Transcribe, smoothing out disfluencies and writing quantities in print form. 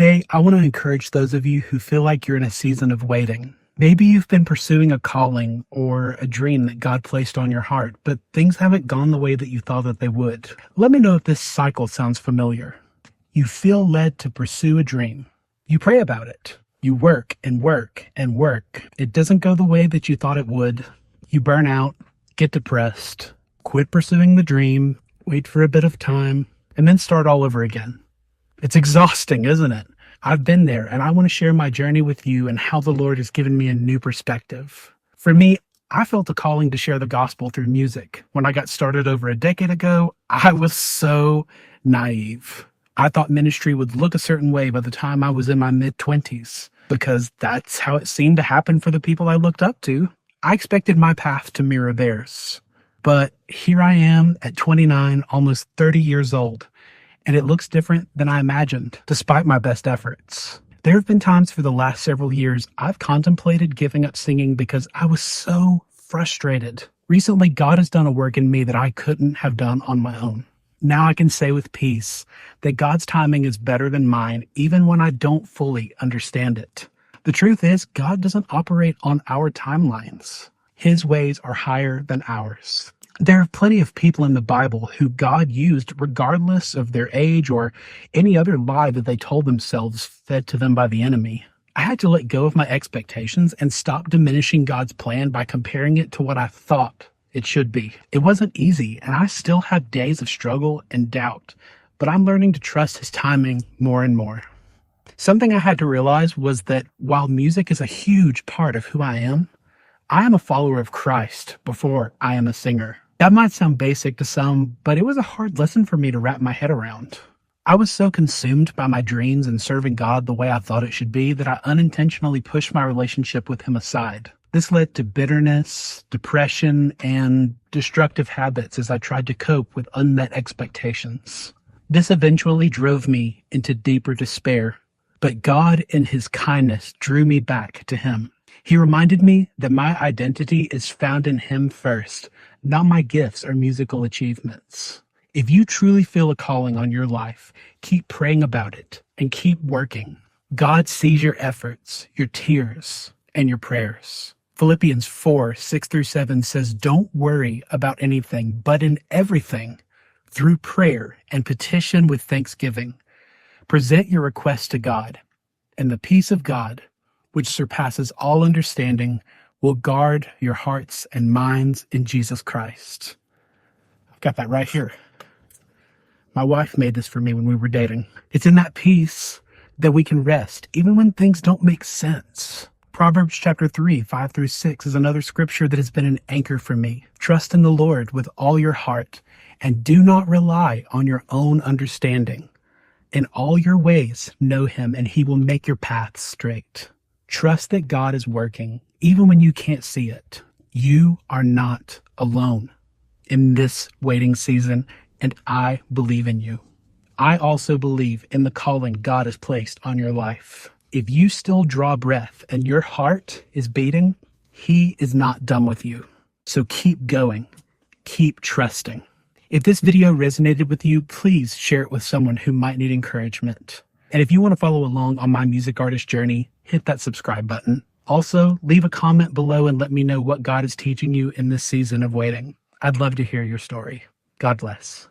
Today, I want to encourage those of you who feel like you're in a season of waiting. Maybe you've been pursuing a calling or a dream that God placed on your heart, but things haven't gone the way that you thought that they would. Let me know if this cycle sounds familiar. You feel led to pursue a dream. You pray about it. You work and work and work. It doesn't go the way that you thought it would. You burn out, get depressed, quit pursuing the dream, wait for a bit of time, and then start all over again. It's exhausting, isn't it? I've been there, and I want to share my journey with you and how the Lord has given me a new perspective. For me, I felt a calling to share the gospel through music. When I got started over a decade ago, I was so naive. I thought ministry would look a certain way by the time I was in my mid-20s, because that's how it seemed to happen for the people I looked up to. I expected my path to mirror theirs. But here I am at 29, almost 30 years old, and it looks different than I imagined, despite my best efforts. There have been times for the last several years I've contemplated giving up singing because I was so frustrated. Recently, God has done a work in me that I couldn't have done on my own. Now I can say with peace that God's timing is better than mine, even when I don't fully understand it. The truth is, God doesn't operate on our timelines. His ways are higher than ours. There are plenty of people in the Bible who God used regardless of their age or any other lie that they told themselves fed to them by the enemy. I had to let go of my expectations and stop diminishing God's plan by comparing it to what I thought it should be. It wasn't easy, and I still have days of struggle and doubt, but I'm learning to trust His timing more and more. Something I had to realize was that while music is a huge part of who I am a follower of Christ before I am a singer. That might sound basic to some, but it was a hard lesson for me to wrap my head around. I was so consumed by my dreams and serving God the way I thought it should be that I unintentionally pushed my relationship with Him aside. This led to bitterness, depression, and destructive habits as I tried to cope with unmet expectations. This eventually drove me into deeper despair, but God in His kindness drew me back to Him. He reminded me that my identity is found in Him first, not my gifts or musical achievements. If you truly feel a calling on your life, keep praying about it and keep working. God sees your efforts, your tears, and your prayers. Philippians 4:6-7 says, "Don't worry about anything, but in everything, through prayer and petition with thanksgiving, present your requests to God, and the peace of God, which surpasses all understanding, will guard your hearts and minds in Jesus Christ." I've got that right here. My wife made this for me when we were dating. It's in that peace that we can rest, even when things don't make sense. Proverbs chapter 3:5-6 is another scripture that has been an anchor for me. Trust in the Lord with all your heart, and do not rely on your own understanding. In all your ways, know Him, and He will make your paths straight. Trust that God is working, even when you can't see it. You are not alone in this waiting season, and I believe in you. I also believe in the calling God has placed on your life. If you still draw breath and your heart is beating, He is not done with you. So keep going. Keep trusting. If this video resonated with you, please share it with someone who might need encouragement. And if you want to follow along on my music artist journey, hit that subscribe button. Also, leave a comment below and let me know what God is teaching you in this season of waiting. I'd love to hear your story. God bless.